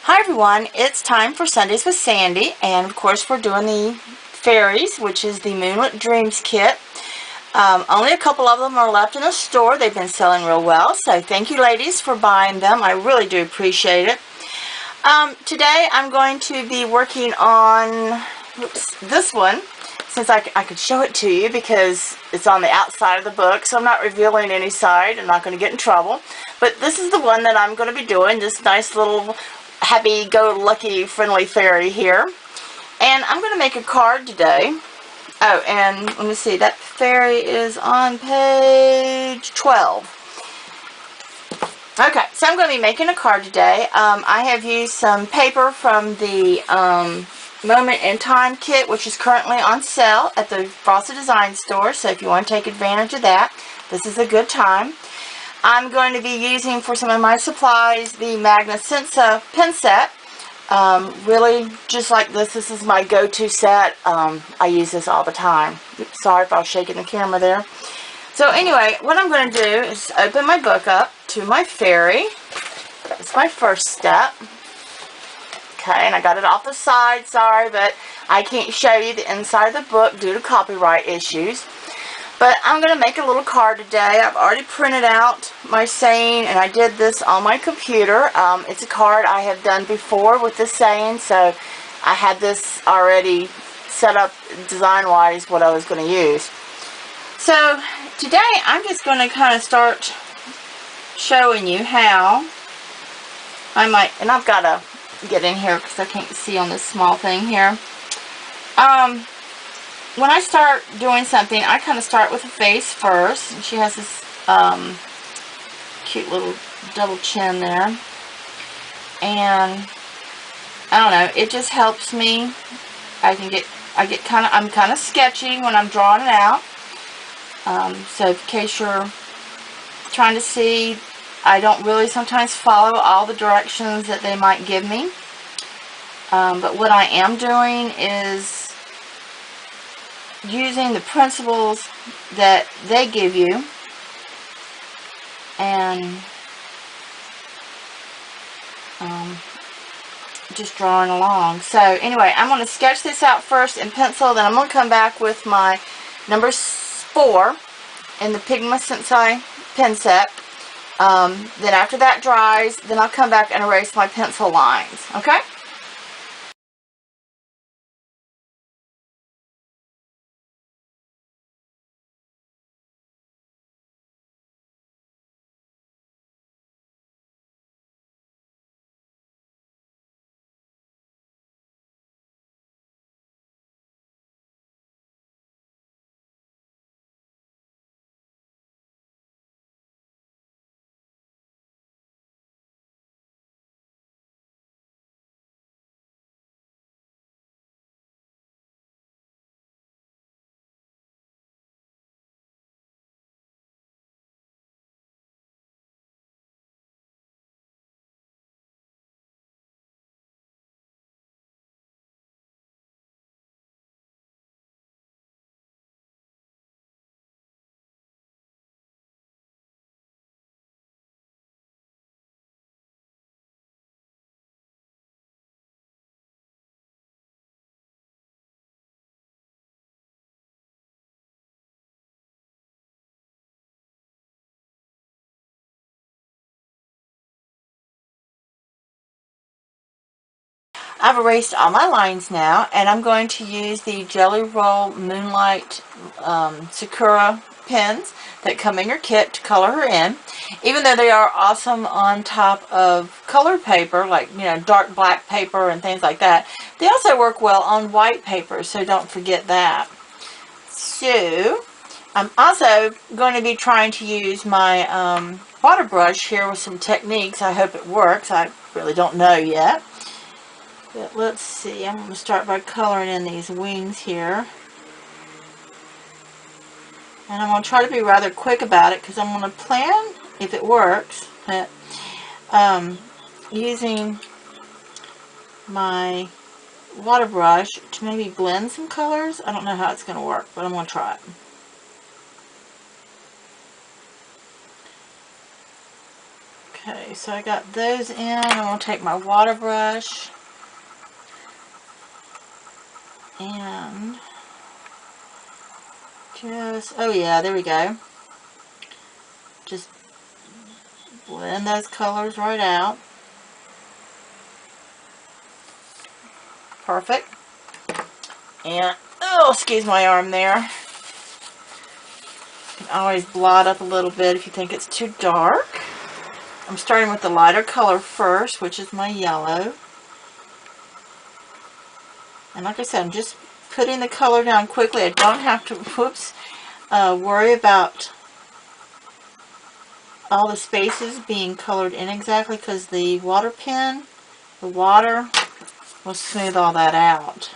Hi everyone, it's time for Sundays with Sandy, and of course we're doing the fairies, which is the Moonlit Dreams kit. Only a couple of them are left in the store. They've been selling real well, so thank you ladies for buying them. I really do appreciate it. Today I'm going to be working on this one, since I could show it to you because it's on the outside of the book, so I'm not revealing any side. I'm not going to get in trouble. But this is the one that I'm going to be doing, this nice little happy-go-lucky friendly fairy here. And I'm going to make a card today. Oh, and let me see, that fairy is on page 12. Okay, so I'm going to be making a card today. I have used some paper from the Moment in Time kit, which is currently on sale at the Frosted Design store, so if you want to take advantage of that, this is a good time. I'm going to be using for some of my supplies the Magnisensa pen set. Really, just like this is my go-to set. I use this all the time. Oops, sorry if I was shaking the camera there. So anyway, what I'm going to do is open my book up to my fairy. That's my first step. Okay, and I got it off the side, sorry, but I can't show you the inside of the book due to copyright issues. But I'm going to make a little card today. I've already printed out my saying, and I did this on my computer. It's a card I have done before with this saying, so I had this already set up design-wise what I was going to use. So today I'm just going to kind of start showing you how I might, and I've got to get in here because I can't see on this small thing here. When I start doing something, I kind of start with a face first. And she has this cute little double chin there. And I don't know, it just helps me. I'm kind of sketchy when I'm drawing it out. So in case you're trying to see, I don't really sometimes follow all the directions that they might give me. But what I am doing is using the principles that they give you and just drawing along. So anyway, I'm going to sketch this out first in pencil, then I'm going to come back with my number 4 in the Magnisensa pen set. Then after that dries, then I'll come back and erase my pencil lines. Okay? I've erased all my lines now, and I'm going to use the Jelly Roll Moonlight Sakura pens that come in your kit to color her in. Even though they are awesome on top of colored paper, like, you know, dark black paper and things like that, they also work well on white paper, so don't forget that. So, I'm also going to be trying to use my water brush here with some techniques. I hope it works. I really don't know yet. But let's see, I'm going to start by coloring in these wings here. And I'm going to try to be rather quick about it because I'm going to plan, if it works, that using my water brush to maybe blend some colors. I don't know how it's going to work, but I'm going to try it. Okay, so I got those in. I'm going to take my water brush and just, oh yeah, there we go. Just blend those colors right out. Perfect. And, oh, excuse my arm there. You can always blot up a little bit if you think it's too dark. I'm starting with the lighter color first, which is my yellow. And like I said, I'm just putting the color down quickly. I don't have to, worry about all the spaces being colored in exactly, because the water pen, the water, will smooth all that out.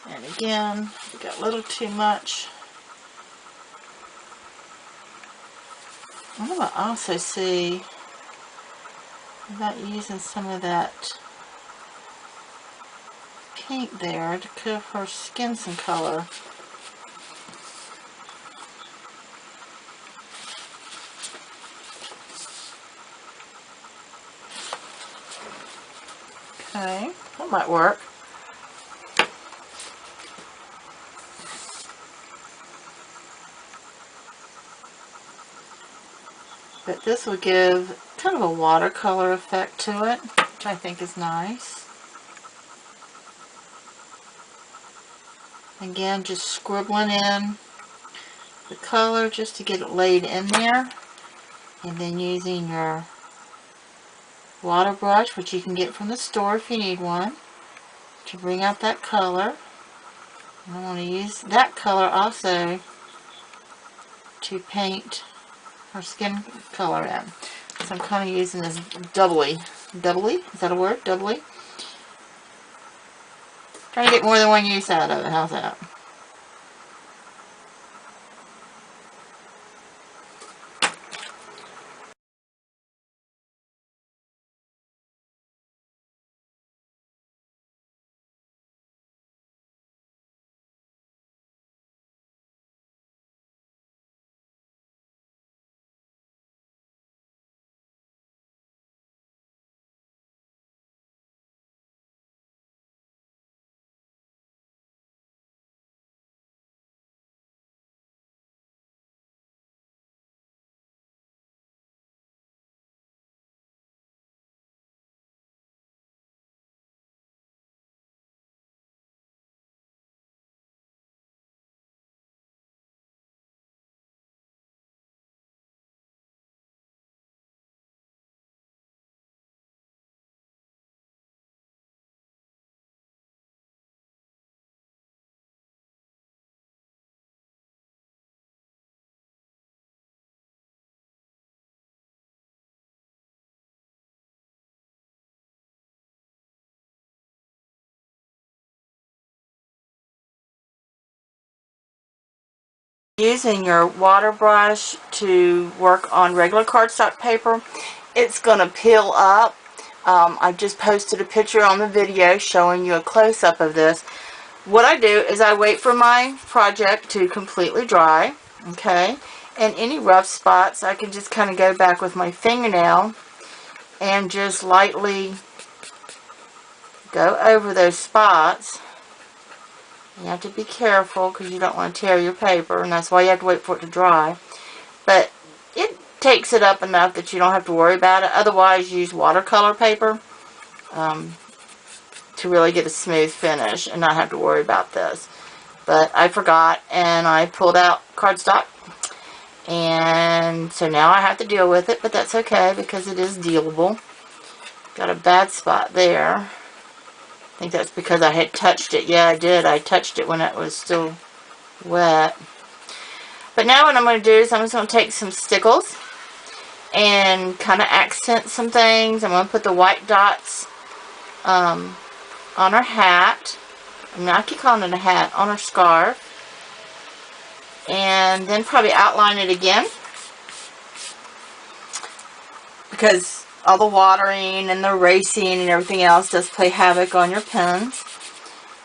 And again, we got a little too much. I'm going to also see about using some of that pink there to give her skin some color. Okay, that might work. But this will give kind of a watercolor effect to it, which I think is nice. Again, just scribbling in the color just to get it laid in there. And then using your water brush, which you can get from the store if you need one, to bring out that color. And I want to use that color also to paint her skin color in. So I'm kind of using this doubly. Doubly? Is that a word? Doubly? Trying to get more than one use out of it. How's that? Using your water brush to work on regular cardstock paper, it's going to peel up. I just posted a picture on the video showing you a close-up of this. What I do is I wait for my project to completely dry, okay? And any rough spots, I can just kind of go back with my fingernail and just lightly go over those spots. You have to be careful because you don't want to tear your paper, and that's why you have to wait for it to dry. But it takes it up enough that you don't have to worry about it. Otherwise, use watercolor paper to really get a smooth finish and not have to worry about this. But I forgot, and I pulled out cardstock, and so now I have to deal with it, but that's okay because it is dealable. Got a bad spot there. I think that's because I had touched it. Yeah, I did. I touched it when it was still wet. But now what I'm going to do is I'm just going to take some stickles and kind of accent some things. I'm going to put the white dots on her hat. I keep calling it a hat. On her scarf. And then probably outline it again, because all the watering and the erasing and everything else does play havoc on your pens.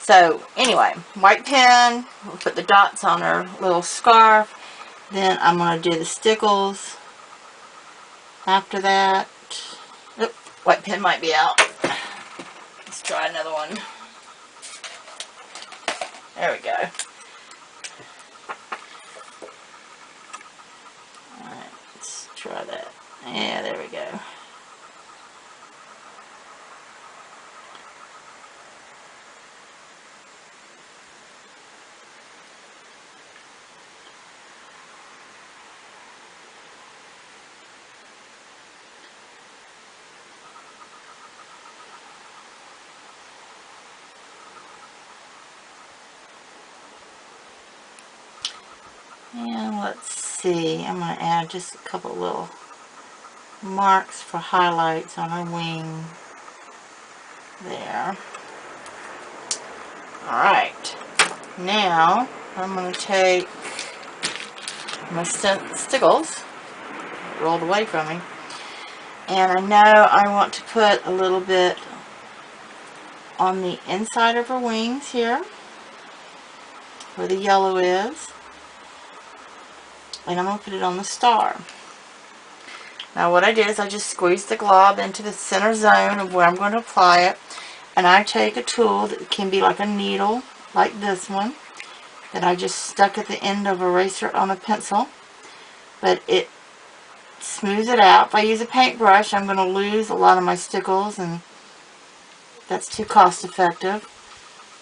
So anyway, white pen, we'll put the dots on her little scarf, Then I'm going to do the stickles after that. Oop, white pen might be out. Let's try another one. There we go. Alright, let's try that. Yeah, there we go. And let's see, I'm going to add just a couple little marks for highlights on her wing there. Alright, now I'm going to take my stickles, rolled away from me, and I know I want to put a little bit on the inside of her wings here, where the yellow is. And I'm going to put it on the star. Now what I did is I just squeezed the glob into the center zone of where I'm going to apply it. And I take a tool that can be like a needle, like this one, that I just stuck at the end of a eraser on a pencil. But it smooths it out. If I use a paintbrush, I'm going to lose a lot of my stickles, and that's too cost effective.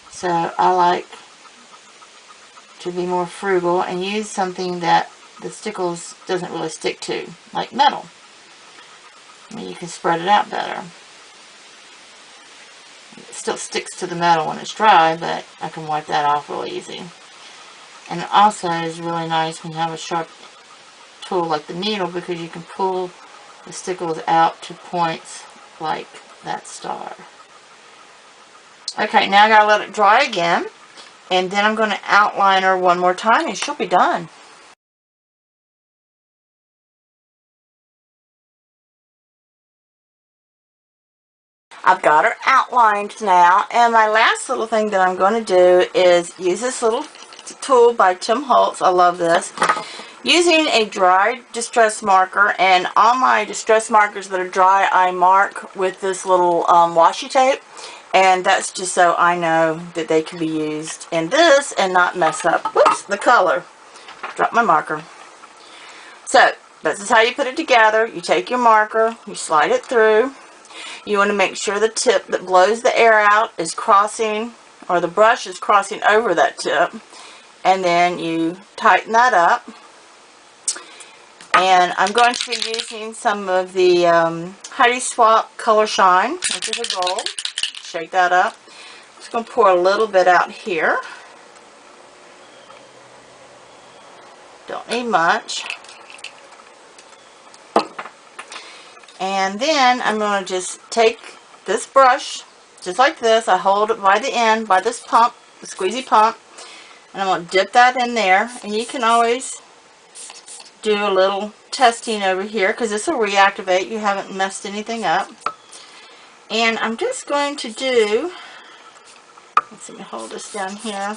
So I like to be more frugal and use something that the stickles doesn't really stick to, like metal. I mean, you can spread it out better. It still sticks to the metal when it's dry, but I can wipe that off real easy. And it also is really nice when you have a sharp tool like the needle, because you can pull the stickles out to points like that star. Okay, now I gotta let it dry again, and then I'm going to outline her one more time and she'll be done. I've got her outlined now, and my last little thing that I'm going to do is use this little tool by Tim Holtz. I love this. Using a dry distress marker, and all my distress markers that are dry I mark with this little washi tape, and that's just so I know that they can be used in this and not mess up, whoops, the color. Drop my marker. So this is how you put it together. You take your marker, you slide it through. You want to make sure the tip that blows the air out is crossing, or the brush is crossing over that tip, and then you tighten that up. And I'm going to be using some of the Heidi Swap Color Shine, which is a gold. Shake that up. I'm just going to pour a little bit out here. Don't need much. And then I'm going to just take this brush, just like this. I hold it by the end, by this pump, the squeezy pump. And I'm going to dip that in there. And you can always do a little testing over here, because this will reactivate. You haven't messed anything up. And I'm just going to do, let's let me hold this down here.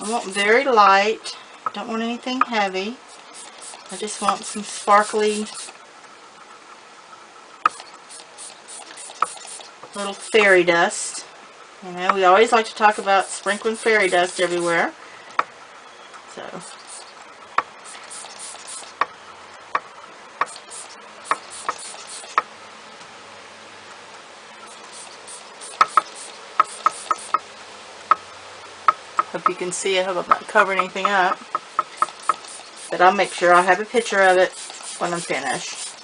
I want very light. Don't want anything heavy. I just want some sparkly little fairy dust. You know, we always like to talk about sprinkling fairy dust everywhere. So, hope you can see it. I hope I'm not covering anything up. But I'll make sure I have a picture of it when I'm finished.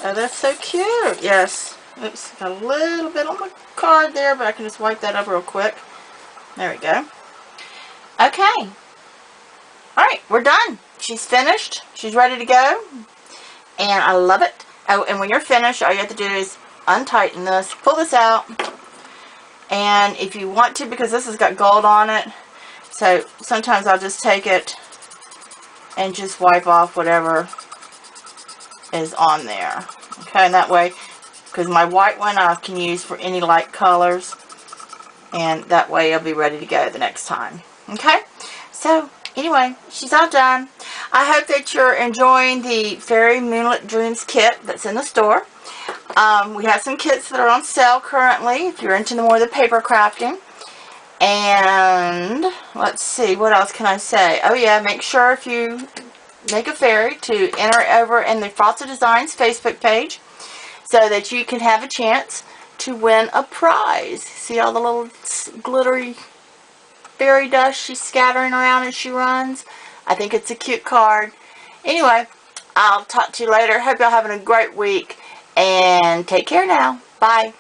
Oh, that's so cute. Yes. Oops, got a little bit on my card there, but I can just wipe that up real quick. There we go. Okay. Alright, we're done. She's finished. She's ready to go. And I love it. Oh, and when you're finished, all you have to do is untighten this, pull this out. And if you want to, because this has got gold on it, so sometimes I'll just take it and just wipe off whatever is on there. Okay, and that way, because my white one I can use for any light colors. And that way you'll be ready to go the next time. Okay? So, anyway, she's all done. I hope that you're enjoying the Fairy Moonlit Dreams kit that's in the store. We have some kits that are on sale currently if you're into more of the paper crafting. And let's see, what else can I say? Oh yeah, make sure if you make a fairy to enter over in the Frosted Designs Facebook page so that you can have a chance to win a prize. See all the little glittery fairy dust she's scattering around as she runs? I think it's a cute card. Anyway, I'll talk to you later. Hope y'all having a great week. And take care now. Bye.